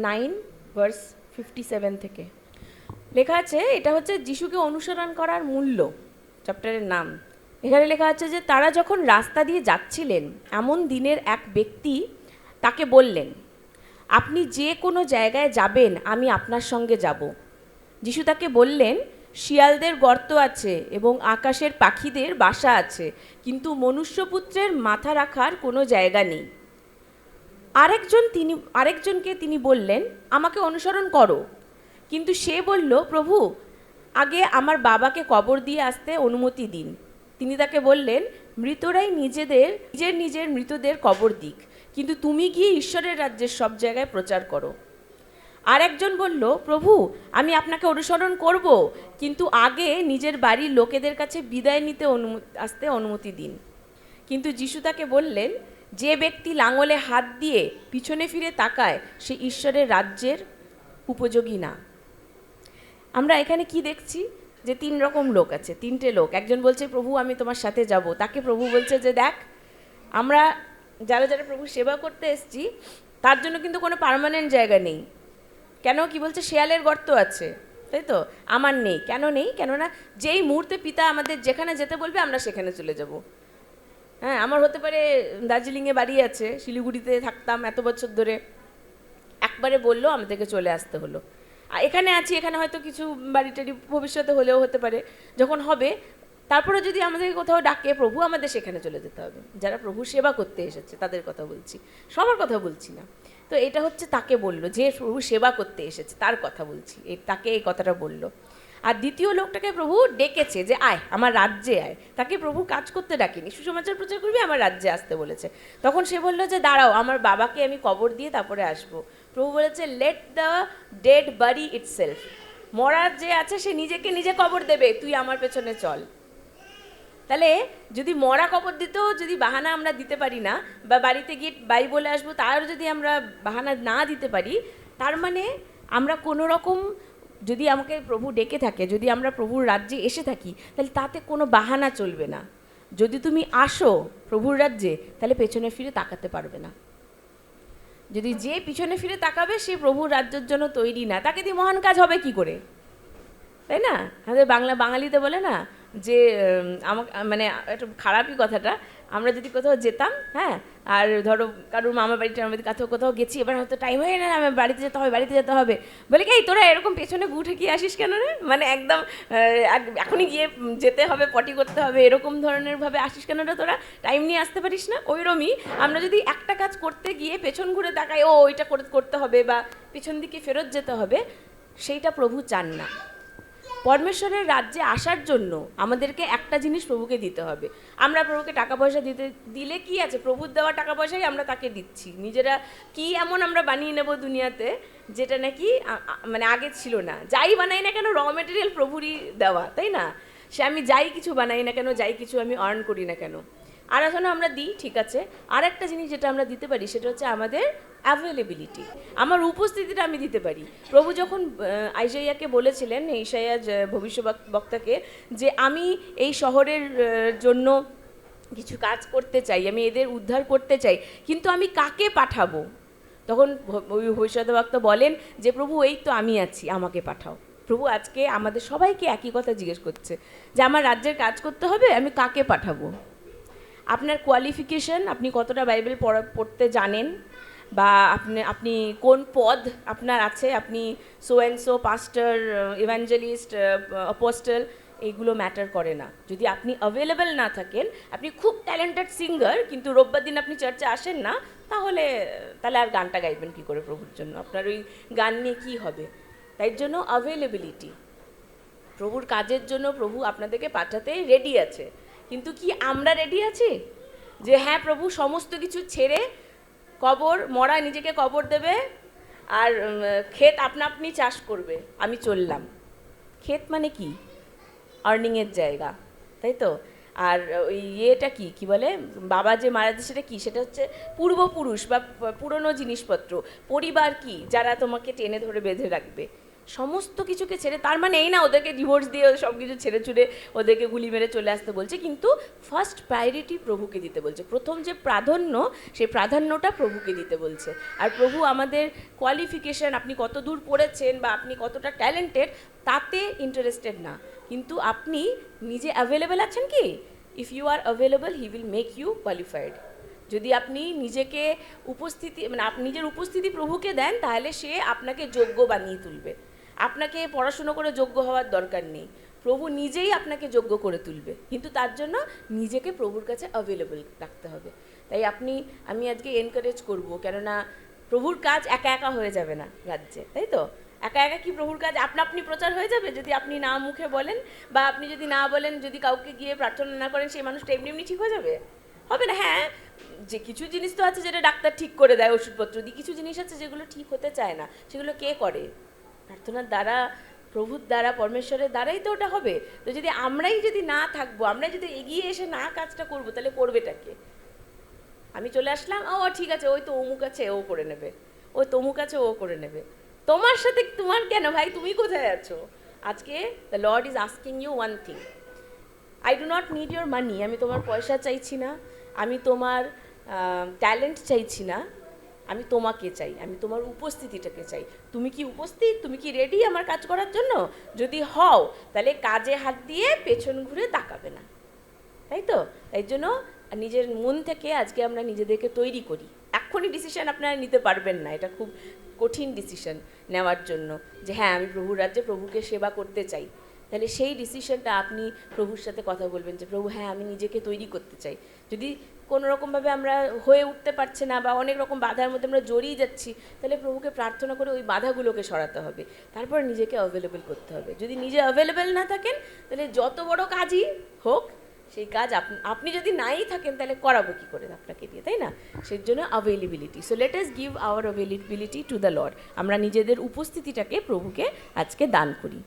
9 verse 57 থেকে লেখা আছে। এটা হচ্ছে যিশুকে অনুসরণ করার মূল্য, চ্যাপ্টারের নাম। এখানে লেখা আছে যে তারা যখন রাস্তা দিয়ে যাচ্ছিলেন, এমন দিনের এক ব্যক্তি তাকে বললেন, আপনি যে কোনো জায়গায় যাবেন, আমি আপনার সঙ্গে যাব। যিশু তাকে বললেন, শিয়ালদের গর্ত আছে এবং আকাশের পাখিদের বাসা আছে, কিন্তু মনুষ্যপুত্রের মাথা রাখার কোনো জায়গা নেই। আরেকজনকে তিনি বললেন, আমাকে অনুসরণ করো। কিন্তু সে বলল, প্রভু, আগে আমার বাবাকে কবর দিয়ে আসতে অনুমতি দিন। তিনি তাকে বললেন, মৃতরাই নিজের মৃতদের কবর দিক, কিন্তু তুমি গিয়ে ঈশ্বরের রাজ্যের সব জায়গায় প্রচার করো। আর একজন বলল, প্রভু, আমি আপনাকে অনুসরণ করব, কিন্তু আগে নিজের বাড়ির লোকেদের কাছে বিদায় নিতে আসতে অনুমতি দিন। কিন্তু যিশু তাকে বললেন, যে ব্যক্তি লাঙলে হাত দিয়ে পিছনে ফিরে তাকায়, সে ঈশ্বরের রাজ্যের উপযোগী না। আমরা এখানে কি দেখছি? যে 3 রকম লোক আছে, 3টে লোক। একজন বলছে, প্রভু আমি তোমার সাথে যাব। তাকে প্রভু বলছে যে দেখ, আমরা যারা যারা প্রভু সেবা করতে এসেছি, তার জন্য কিন্তু কোনো পার্মানেন্ট জায়গা নেই। কেন? কি বলছে? শেয়ালের গর্ত আছে, তাই তো? আমার নেই। কেন নেই? কেননা যেই মুহূর্তে পিতা আমাদের যেখানে যেতে বলবে, আমরা সেখানে চলে যাব। হ্যাঁ, আমার হতে পারে দার্জিলিংয়ে বাড়ি আছে, শিলিগুড়িতে থাকতাম এত বছর ধরে, একবারে বললো আমাদেরকে চলে আসতে হলো। আর এখানে আছি, এখানে হয়তো কিছু বাড়ি টাড়ি ভবিষ্যতে হলেও হতে পারে, যখন হবে তারপরে যদি আমাদেরকে কোথাও ডাকে প্রভু, আমাদের সেখানে চলে যেতে হবে। যারা প্রভু সেবা করতে এসেছে তাদের কথা বলছি, সবার কথা বলছি না। তো এটা হচ্ছে তাকে বললো, যে প্রভু সেবা করতে এসেছে তার কথা বলছি, তাকে এই কথাটা বললো। আর দ্বিতীয় লোকটাকে প্রভু ডেকেছে যে আয়, আমার রাজ্যে আয়। তাকে প্রভু কাজ করতে ডাকেনি, সুসমাচার প্রচার করবি, আমার রাজ্যে আসতে বলেছে। তখন সে বললো যে দাঁড়াও, আমার বাবাকে আমি কবর দিয়ে তারপরে আসবো। প্রভু বলেছে, let the dead BARI itself. মরার যে আছে সে নিজেকে নিজে কবর দেবে, তুই আমার পেছনে চল। তাহলে যদি মরা কবর দিতেও যদি বাহানা আমরা দিতে পারি না, বা বাড়িতে গিয়ে বাড়ি বলে আসবো তার যদি আমরা বাহানা না দিতে পারি, তার মানে আমরা কোনো রকম, যদি আমাকে প্রভু ডেকে থাকে, যদি আমরা প্রভুর রাজ্যে এসে থাকি, তাহলে তাতে কোনো বাহানা চলবে না। যদি তুমি আসো প্রভুর রাজ্যে, তাহলে পেছনে ফিরে তাকাতে পারবে না। যদি যে পিছনে ফিরে তাকাবে, সে প্রভুর রাজ্যের জন্য তৈরি না। তাকে দিয়ে মহান কাজ হবে কি করে, তাই না? আমাদের বাঙালিতে বলে না যে আমাকে, মানে একটু খারাপই কথাটা, আমরা যদি কোথাও যেতাম, হ্যাঁ, আর ধরো কারোর মামা বাড়িতে আমাদের কোথাও গেছি, এবার হয়তো টাইম হয়ে না, আমার বাড়িতে যেতে হবে, বলে কি, তোরা এরকম পেছনে গু ঠেকিয়ে আসিস কেন রে? মানে একদম এখনই গিয়ে যেতে হবে, পটি করতে হবে, এরকম ধরনের ভাবে আসিস কেন রে? তোরা টাইম নিয়ে আসতে পারিস না? ওইরকমই আমরা যদি একটা কাজ করতে গিয়ে পেছন ঘুরে তাকাই, ও ওইটা করতে হবে বা পেছন দিকে ফেরত যেতে হবে, সেইটা প্রভু চান না। পরমেশ্বরের রাজ্যে আসার জন্য আমাদেরকে একটা জিনিস প্রভুকে দিতে হবে। আমরা প্রভুকে টাকা পয়সা দিলে কি আছে? প্রভুর দেওয়া টাকা পয়সাই আমরা তাকে দিচ্ছি। নিজেরা কি এমন আমরা বানিয়ে নেব দুনিয়াতে, যেটা নাকি মানে আগে ছিল না। যাই বানাই না কেন, র মেটেরিয়াল প্রভুরই দেওয়া, তাই না? সে আমি যাই কিছু বানাই না কেন, যাই কিছু আমি আর্ন করি না কেন, আরাধনা আমরা দিই, ঠিক আছে। আর একটা জিনিস যেটা আমরা দিতে পারি, সেটা হচ্ছে আমাদের অ্যাভেলেবিলিটি, আমার উপস্থিতিটা আমি দিতে পারি। প্রভু যখন আইসাইয়াকে বলেছিলেন, ঈশাইয়া ভবিষ্যদ্বক্তাকে, যে আমি এই শহরের জন্য কিছু কাজ করতে চাই, আমি এদের উদ্ধার করতে চাই, কিন্তু আমি কাকে পাঠাবো? তখন ওই ভবিষ্যদ্বক্তা বলেন যে প্রভু, এই তো আমি আছি, আমাকে পাঠাও। প্রভু আজকে আমাদের সবাইকে একই কথা জিজ্ঞেস করছে, যে আমার রাজ্যের কাজ করতে হবে, আমি কাকে পাঠাবো? আপনার কোয়ালিফিকেশন, আপনি কতটা বাইবেল পড়তে জানেন, বা আপনি কোন পদ আপনার আছে, আপনি so and so পাস্টার, evangelist, apostle, এইগুলো ম্যাটার করে না। যদি আপনি অ্যাভেলেবেল না থাকেন, আপনি খুব ট্যালেন্টেড সিঙ্গার, কিন্তু রোববার দিন আপনি চার্চে আসেন না, তাহলে আর গানটা গাইবেন কী করে প্রভুর জন্য? আপনার ওই গান নিয়ে কী হবে? তাই জন্য অ্যাভেলেবিলিটি, প্রভুর কাজের জন্য প্রভু আপনাদেরকে পাঠাতে রেডি আছে, কিন্তু কি আমরা রেডি আছি যে হ্যাঁ প্রভু সমস্ত কিছু ছেড়ে কবর, মরা নিজেকে কবর দেবে, আর ক্ষেত আপনি চাষ করবে, আমি চললাম? ক্ষেত মানে কি? আর্নিংয়ের জায়গা, তাই তো? আর ওই ইয়েটা কি বলে, বাবা যে মারা যায় সেটা কি? সেটা হচ্ছে পূর্বপুরুষ বা পুরনো জিনিসপত্র। পরিবার কি? যারা তোমাকে টেনে ধরে বেঁধে রাখবে। সমস্ত কিছুকে ছেড়ে, তার মানে এই না ওদেরকে ডিভোর্স দিয়ে সব কিছু ছেড়ে ছুড়ে ওদেরকে গুলি মেরে চলে আসতে বলছে, কিন্তু ফার্স্ট প্রায়োরিটি প্রভুকে দিতে বলছে। প্রথম যে প্রাধান্য, সেই প্রাধান্যটা প্রভুকে দিতে বলছে। আর প্রভু আমাদের কোয়ালিফিকেশন, আপনি কত দূর পড়েছেন বা আপনি কতটা ট্যালেন্টেড, তাতে ইন্টারেস্টেড না, কিন্তু আপনি নিজে অ্যাভেলেবেল আছেন কি? If you are available he will make you qualified. যদি আপনি নিজেকে উপস্থিতি, মানে নিজের উপস্থিতি প্রভুকে দেন, তাহলে সে আপনাকে যোগ্য বানিয়ে তুলবে। আপনাকে পড়াশুনো করে যোগ্য হওয়ার দরকার নেই, প্রভু নিজেই আপনাকে যোগ্য করে তুলবে, কিন্তু তার জন্য নিজেকে প্রভুর কাছে অ্যাভেলেবল রাখতে হবে। তাই আমি আজকে এনকারেজ করব, কেননা প্রভুর কাজ একা একা হয়ে যাবে না রাজ্যে, তাই তো? একা একা কি প্রভুর কাজ আপনা আপনি প্রচার হয়ে যাবে যদি আপনি না মুখে বলেন, বা আপনি যদি না বলেন, যদি কাউকে গিয়ে প্রার্থনা না করেন, সেই মানুষটা এমনি এমনি ঠিক হয়ে যাবে? হবে না। হ্যাঁ, যে কিছু জিনিস তো আছে যেটা ডাক্তার ঠিক করে দেয় ওষুধপত্র দিয়ে, কিছু জিনিস আছে যেগুলো ঠিক হতে চায় না, সেগুলো কে করে? প্রার্থনার দ্বারা, প্রভুর দ্বারা, পরমেশ্বরের দ্বারাই তো ওটা হবে। তো যদি আমরাই যদি না থাকবো, আমরাই যদি এগিয়ে এসে না কাজটা করবো, তাহলে করবেটাকে? আমি চলে আসলাম, ও ঠিক আছে, ওই তো অমুক আছে, ও করে নেবে, ওই তমুক আছে, ও করে নেবে। তোমার সাথে তোমার কেন ভাই? তুমি কোথায় আছো? আজকে the Lord is asking you one thing, I do not need your money. আমি তোমার পয়সা চাইছি না, আমি তোমার ট্যালেন্ট চাইছি না, আমি তোমাকে চাই, আমি তোমার উপস্থিতিটাকে চাই। তুমি কি উপস্থিত? তুমি কি রেডি আমার কাজ করার জন্য? যদি হও, তাহলে কাজে হাত দিয়ে পেছন ঘুরে তাকাবে না, তাই তো? তাই জন্য নিজের মন থেকে আজকে আমরা নিজেদেরকে তৈরি করি। এক্ষুনি ডিসিশন আপনারা নিতে পারবেন না, এটা খুব কঠিন ডিসিশন নেওয়ার জন্য, যে হ্যাঁ আমি প্রভুর রাজ্যে প্রভুকে সেবা করতে চাই। তাহলে সেই ডিসিশনটা আপনি প্রভুর সাথে কথা বলবেন, যে প্রভু হ্যাঁ আমি নিজেকে তৈরি করতে চাই। যদি কোনো রকমভাবে আমরা হয়ে উঠতে পারছি না, বা অনেক রকম বাধার মধ্যে আমরা জড়িয়ে যাচ্ছি, তাহলে প্রভুকে প্রার্থনা করে ওই বাধাগুলোকে সরাতে হবে, তারপর নিজেকে অ্যাভেলেবেল করতে হবে। যদি নিজে অ্যাভেলেবেল না থাকেন, তাহলে যত বড় কাজই হোক, সেই কাজ আপনি যদি নাই থাকেন, তাহলে করাবো কী করে আপনাকে দিয়ে, তাই না? সেই জন্য availability. So let us give hour availability to the Lord. আমরা নিজেদের উপস্থিতিটাকে প্রভুকে আজকে দান করি।